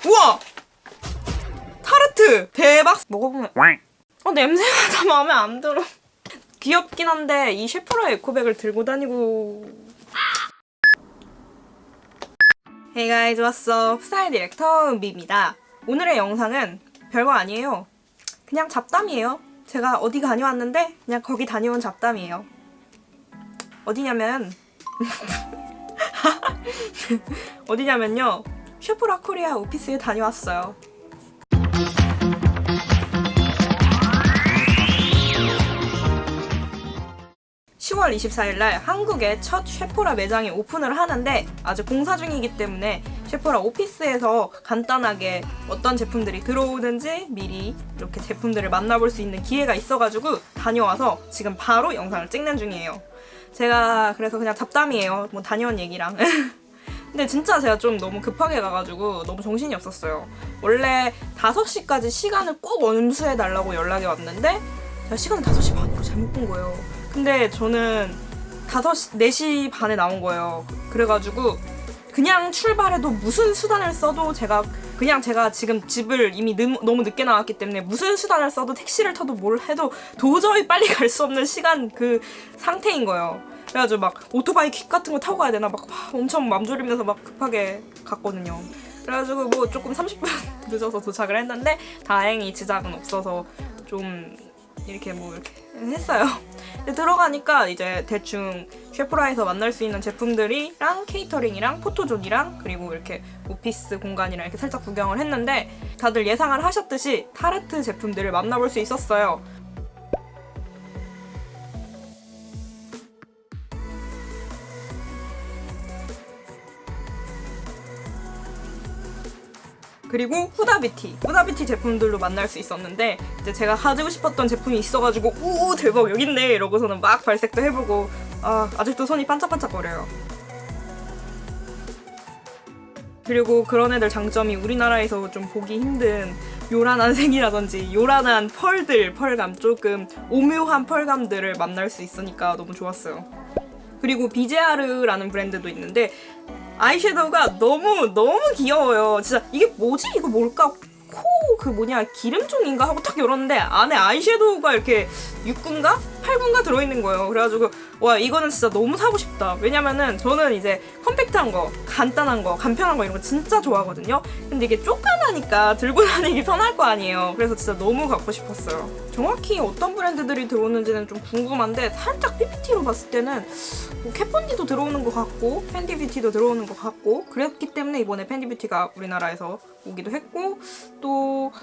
우와! 타르트! 대박! 먹어보면 냄새가 다 마음에 안 들어. 귀엽긴 한데 이 셰프로의 에코백을 들고 다니고. Hey guys, what's up? 스타일 디렉터 은비입니다. 오늘의 영상은 별거 아니에요. 그냥 잡담이에요. 제가 어디 다녀왔는데 그냥 거기 다녀온 잡담이에요. 어디냐면 어디냐면요, 셰프라 코리아 오피스에 다녀왔어요. (10월 24일날) 한국의 첫 셰프라 매장이 오픈을 하는데 아직 공사 중이기 때문에 셰프라 오피스에서 간단하게 어떤 제품들이 들어오는지 미리 이렇게 제품들을 만나볼 수 있는 기회가 있어가지고 다녀와서 지금 바로 영상을 찍는 중이에요. 제가 그래서 그냥 잡담이에요. 뭐 다녀온 얘기랑. 근데 진짜 제가 좀 너무 급하게 가가지고 너무 정신이 없었어요. 원래 5시까지 시간을 꼭 원수해달라고 연락이 왔는데 제가 시간을 5시 반으로 잘못 본 거예요. 근데 저는 4시 반에 나온 거예요. 그래가지고 그냥 출발해도 무슨 수단을 써도 제가 지금 집을 이미 너무 늦게 나왔기 때문에 무슨 수단을 써도 택시를 타도 뭘 해도 도저히 빨리 갈 수 없는 시간 그 상태인 거예요. 그래가지고 막 오토바이 킥 같은 거 타고 가야 되나 막 엄청 맘졸이면서 막 급하게 갔거든요. 그래가지고 뭐 조금 30분 늦어서 도착을 했는데 다행히 지장은 없어서 좀 이렇게 했어요. 근데 들어가니까 이제 대충 셰프라에서 만날 수 있는 제품들이랑 케이터링이랑 포토존이랑 그리고 이렇게 오피스 공간이랑 이렇게 살짝 구경을 했는데 다들 예상을 하셨듯이 타르트 제품들을 만나볼 수 있었어요. 그리고 후다뷰티 제품들도 만날 수 있었는데 이제 제가 가지고 싶었던 제품이 있어가지고 오 대박 여기 있네 이러고서는 막 발색도 해보고 아직도 손이 반짝반짝거려요. 그리고 그런 애들 장점이 우리나라에서 좀 보기 힘든 요란한 색이라든지 요란한 펄감, 조금 오묘한 펄감들을 만날 수 있으니까 너무 좋았어요. 그리고 비제아르라는 브랜드도 있는데 아이섀도우가 너무 귀여워요. 진짜 이게 뭐지? 이거 뭘까? 기름종인가? 하고 딱 열었는데 안에 아이섀도우가 이렇게 6군가? 8군가 들어있는 거예요. 그래가지고 와 이거는 진짜 너무 사고 싶다. 왜냐면은 저는 이제 컴팩트한 거, 간단한 거, 간편한 거 이런 거 진짜 좋아하거든요. 근데 이게 쪼까나니까 들고 다니기 편할 거 아니에요. 그래서 진짜 너무 갖고 싶었어요. 정확히 어떤 브랜드들이 들어오는지는 좀 궁금한데 살짝 PPT로 봤을 때는 뭐 캣본디도 들어오는 것 같고 펜디뷰티도 들어오는 것 같고 그랬기 때문에 이번에 펜디뷰티가 우리나라에서 오기도 했고 또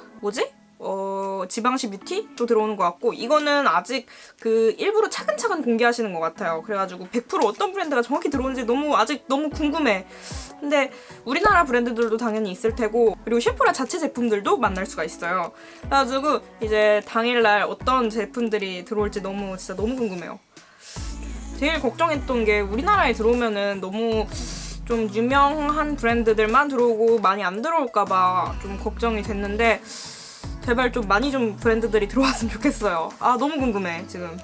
지방시 뷰티도 들어오는 것 같고 이거는 아직 일부러 차근차근 공개하시는 것 같아요. 그래가지고 100% 어떤 브랜드가 정확히 들어오는지 아직 너무 궁금해. 근데 우리나라 브랜드들도 당연히 있을 테고 그리고 셰프라 자체 제품들도 만날 수가 있어요. 그래가지고 이제 당일날 어떤 제품들이 들어올지 진짜 너무 궁금해요. 제일 걱정했던 게 우리나라에 들어오면은 너무 좀 유명한 브랜드들만 들어오고 많이 안 들어올까봐 좀 걱정이 됐는데 제발 좀 많이 브랜드들이 들어왔으면 좋겠어요. 너무 궁금해 지금.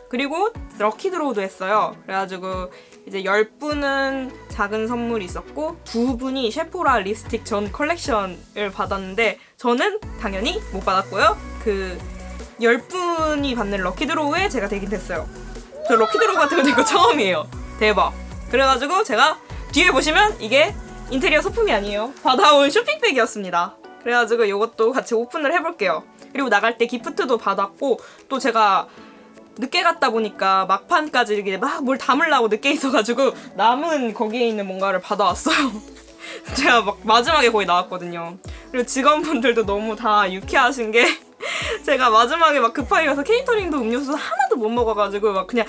그리고 럭키 드로우도 했어요. 그래가지고 이제 10분은 작은 선물이 있었고 2분이 셰프라 립스틱 전 컬렉션을 받았는데 저는 당연히 못 받았고요. 10분이 받는 럭키 드로우에 제가 되긴 됐어요. 저 럭키 드로우 같은 거 된 거 처음이에요. 대박. 그래가지고 제가 뒤에 보시면 이게 인테리어 소품이 아니에요. 받아온 쇼핑백이었습니다. 그래가지고 이것도 같이 오픈을 해볼게요. 그리고 나갈 때 기프트도 받았고 또 제가 늦게 갔다 보니까 막판까지 이렇게 막 뭘 담으려고 늦게 있어가지고 남은 거기에 있는 뭔가를 받아왔어요. 제가 막 마지막에 거의 나왔거든요. 그리고 직원분들도 너무 다 유쾌하신 게 제가 마지막에 막 급하게 가서 케이터링도 음료수 하나도 못 먹어가지고 막 그냥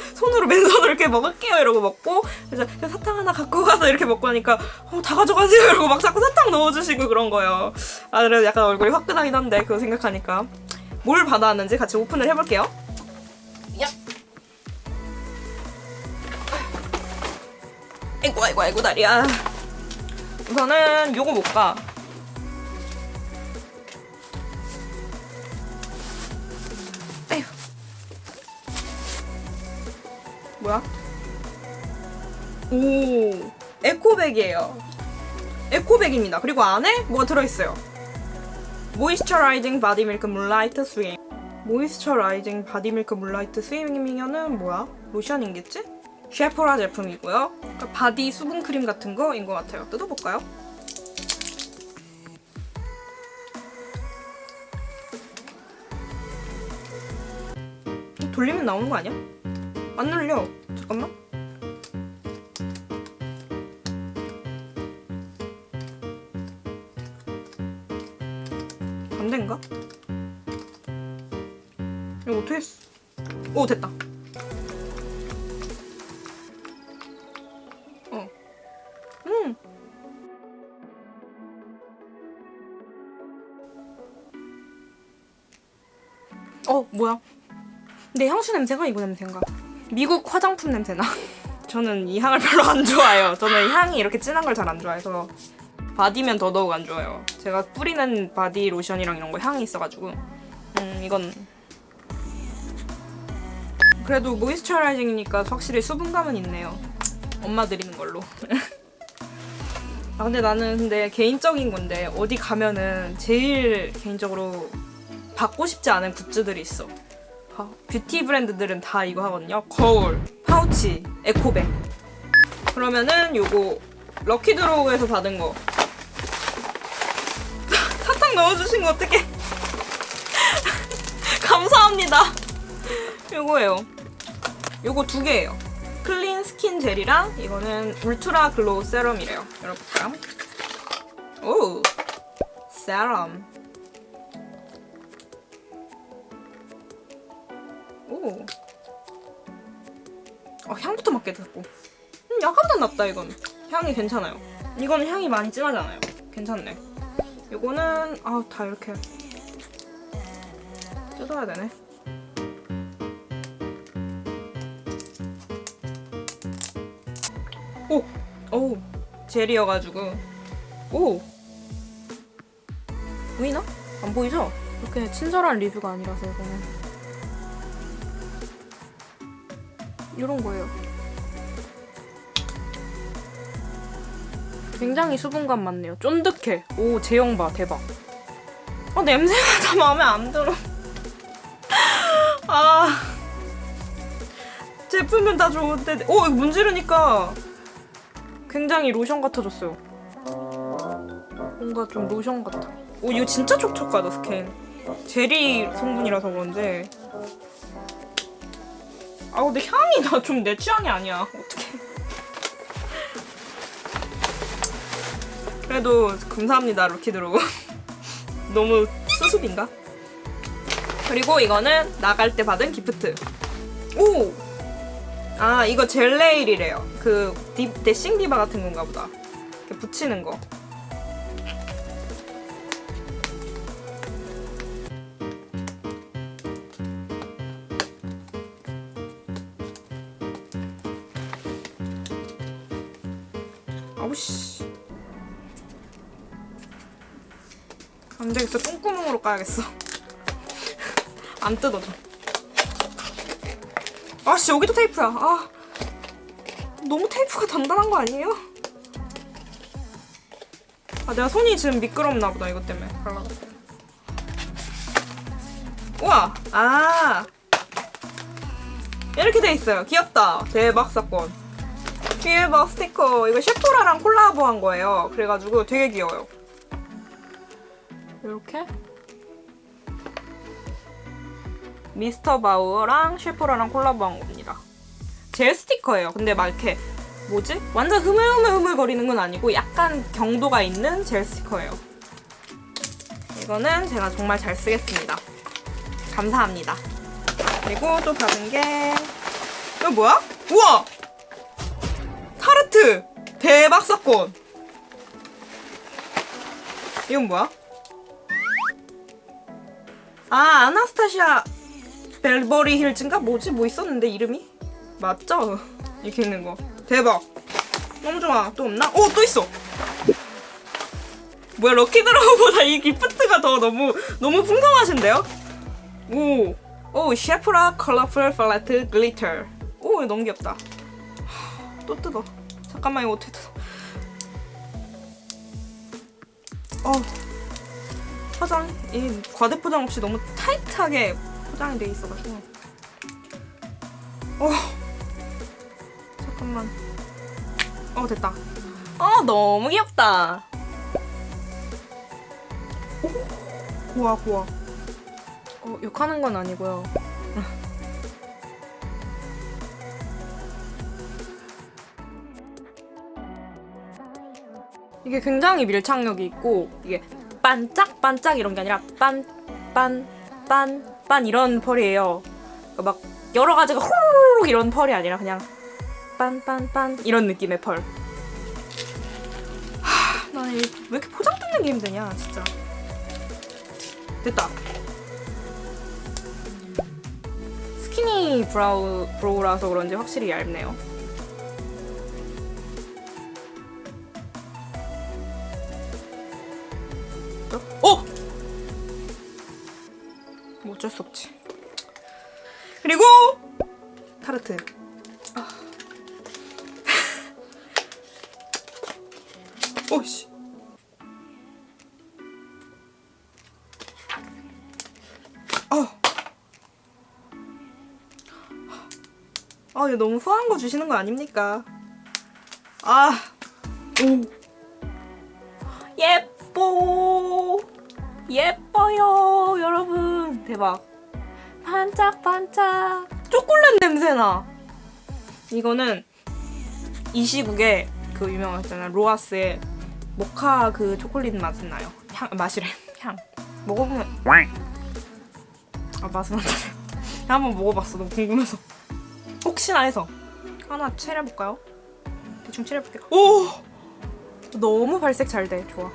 맨손으로 이렇게 먹을게요 이러고 먹고 그래서 사탕 하나 갖고 가서 이렇게 먹고 하니까 다 가져가세요 이러고 막 자꾸 사탕 넣어주시고 그런 거예요. 그래서 약간 얼굴이 화끈하긴 한데 그거 생각하니까 뭘 받아왔는지 같이 오픈을 해볼게요. 야. 아이고 다리야. 우선은 요거 볼까? 뭐야? 오, 에코백이에요. 에코백입니다. 그리고 안에 뭐가 들어있어요. 모이스처라이징 바디밀크 물라이트 스윙. 모이스처라이징 바디밀크 물라이트 스윙이면은 뭐야? 로션인겠지? 쉐포라 제품이고요. 그러니까 바디 수분크림 같은 거인 것 같아요. 뜯어볼까요? 돌리면 나오는 거 아니야? 안 눌려. 잠깐만. 반대인가? 이거 어떻게 했어? 오, 됐다. 뭐야? 내 향수 냄새가 이거 냄새인가? 미국 화장품 냄새나? 저는 이 향을 별로 안 좋아해요. 저는 향이 이렇게 진한 걸 잘 안 좋아해서. 바디면 더더욱 안 좋아요. 제가 뿌리는 바디 로션이랑 이런 거 향이 있어가지고 이건 그래도 모이스처라이징이니까 확실히 수분감은 있네요. 엄마 드리는 걸로. 아 근데 나는 개인적인 건데 어디 가면은 제일 개인적으로 받고 싶지 않은 굿즈들이 있어. 뷰티 브랜드들은 다 이거 하거든요. 거울, 파우치, 에코백. 그러면은 요거 럭키드로우에서 받은 거. 사탕 넣어주신 거 어떡해. 감사합니다. 요거예요. 요거 2개예요. 클린 스킨 젤이랑 이거는 울트라 글로우 세럼이래요. 열어볼까요? 오, 세럼. 오. 향부터 맡게 됐고. 약간 낫다 이건. 향이 괜찮아요. 이거는 향이 많이 진하잖아요. 괜찮네. 이거는 다 이렇게 뜯어야 되네. 오, 젤이어가지고. 오, 보이나? 안 보이죠? 이렇게 친절한 리뷰가 아니라서 이거는 이런 거예요. 굉장히 수분감 많네요. 쫀득해. 오, 제형 봐. 대박. 냄새가 다 마음에 안 들어. 제품은 다 좋은데 이거 문지르니까 굉장히 로션 같아졌어요. 뭔가 좀 로션 같아. 이거 진짜 촉촉하다 스킨. 제리 성분이라서 그런지. 근데 향이 나 좀 내 취향이 아니야. 어떡해. 그래도 감사합니다, 럭키드로우. 너무 수습인가? 그리고 이거는 나갈 때 받은 기프트. 오! 이거 젤네일이래요. 데싱 디바 같은 건가 보다. 이렇게 붙이는 거. 아우씨. 안 되겠어. 똥구멍으로 까야겠어. 안 뜯어져. 아씨, 여기도 테이프야. 너무 테이프가 단단한 거 아니에요? 내가 손이 지금 미끄럽나 보다, 이것 때문에. 우와! 이렇게 돼 있어요. 귀엽다. 대박 사건. 뒤에 봐, 스티커. 이거 셰포라랑 콜라보한 거예요. 그래가지고 되게 귀여워요. 이렇게 미스터 바우어랑 셰포라랑 콜라보한 겁니다. 젤 스티커예요. 근데 막 이렇게 완전 흐물흐물 거리는 건 아니고 약간 경도가 있는 젤 스티커예요. 이거는 제가 정말 잘 쓰겠습니다. 감사합니다. 그리고 또 받은 게 이거 뭐야? 우와! 타르트! 대박 사건! 이건 뭐야? 아나스타시아 벨버리 힐즈인가? 뭐 있었는데 이름이? 맞죠? 이렇게 있는 거. 대박. 너무 좋아. 또 없나? 또 있어. 뭐야, 럭키드로우보다 이 기프트가 더 너무 풍성하신데요? 오, 셰프라 컬러풀 팔레트 글리터. 이거 너무 귀엽다. 또 뜯어. 잠깐만, 이거 어떻게 뜯어? 이 과대포장 없이 너무 타이트하게 포장이 돼 있어가지고. 잠깐만. 됐다. 너무 귀엽다. 고와. 욕하는 건 아니고요. 이게 굉장히 밀착력이 있고, 이게 반짝반짝 이런 게 아니라 빤 이런 펄이에요. 막 여러 가지가 호로록 이런 펄이 아니라 그냥 빤 이런 느낌의 펄. 나는 왜 이렇게 포장 뜯는 게 힘드냐 진짜. 됐다. 스키니 브로우라서 그런지 확실히 얇네요. 뭐 어쩔 수 없지. 그리고 타르트. 오씨. 이거 너무 후한 거 주시는 거 아닙니까? 예뻐요 여러분. 대박. 반짝반짝 초콜릿 냄새나. 이거는 이 시국에 그 유명하잖아 로아스의 모카 그 초콜릿 맛은 나요. 맛이래. 향 먹어보면 맛은 안 나네. 한번 먹어봤어. 너무 궁금해서. 혹시나 해서 하나 칠해볼까요? 대충 칠해볼게요. 너무 발색 잘 돼. 좋아.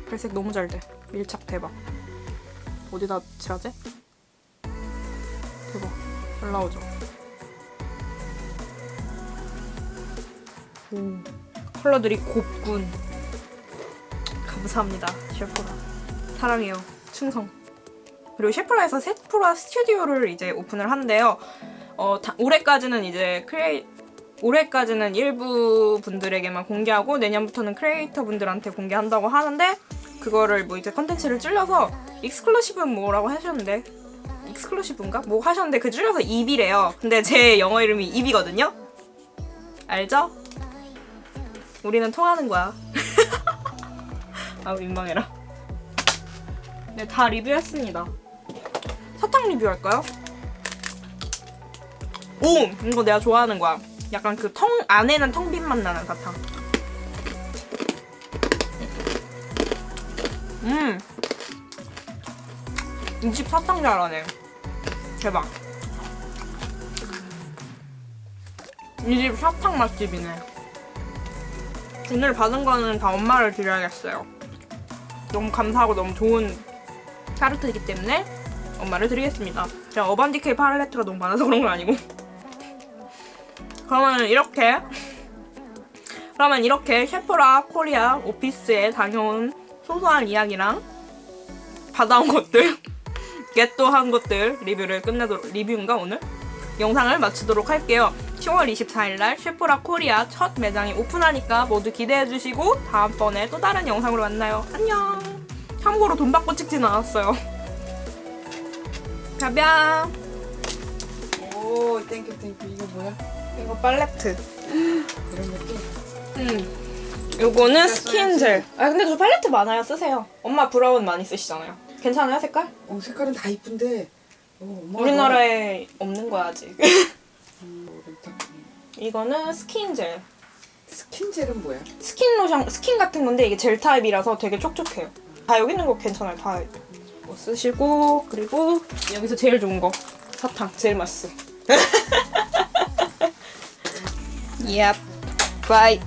발색 너무 잘 돼. 밀착 대박. 어디다 칠하지? 대박. 잘 나오죠? 컬러들이 곱군. 감사합니다. 셰프라. 사랑해요. 충성. 그리고 셰프라에서 셰프라 스튜디오를 이제 오픈을 한대요. 올해까지는 일부 분들에게만 공개하고 내년부터는 크리에이터 분들한테 공개한다고 하는데, 그거를 뭐 이제 컨텐츠를 줄여서 익스클루시브는 뭐라고 하셨는데, 익스클루시브인가? 뭐 하셨는데 그 줄여서 입이래요. 근데 제 영어 이름이 입이거든요. 알죠? 우리는 통하는 거야. 민망해라. 네, 다 리뷰했습니다. 사탕 리뷰할까요? 이거 내가 좋아하는 거야. 약간 그 안에는 텅 빈 맛 나는 사탕. 이 집 사탕 잘하네. 대박. 이 집 사탕 맛집이네. 오늘 받은 거는 다 엄마를 드려야겠어요. 너무 감사하고 너무 좋은 타르트이기 때문에 엄마를 드리겠습니다. 제가 어반디케이 팔레트가 너무 많아서 그런 건 아니고. 그러면 이렇게 셰프라 코리아 오피스에 다녀온 소소한 이야기랑 받아온 것들, 겟도한 것들 리뷰인가 오늘? 영상을 마치도록 할게요. 10월 24일날 셰프라 코리아 첫 매장이 오픈하니까 모두 기대해주시고 다음번에 또 다른 영상으로 만나요. 안녕. 참고로 돈 받고 찍진 않았어요. 가ဗျ. 오, 땡큐. 이거 뭐야? 이거 팔레트. 이런 것도? 요거는 스킨젤. 근데 저 팔레트 많아요. 쓰세요. 엄마 브라운 많이 쓰시잖아요. 괜찮아요, 색깔? 색깔은 다 이쁜데 우리나라에 없는 거야, 아직. 이거는 스킨젤. 스킨젤은 뭐야? 스킨 로션, 스킨 같은 건데 이게 젤 타입이라서 되게 촉촉해요. 다 여기 있는 거 괜찮아요. 다 뭐 쓰시고, 그리고 여기서 제일 좋은 거 사탕. 제일 맛있어. Yep. Bye.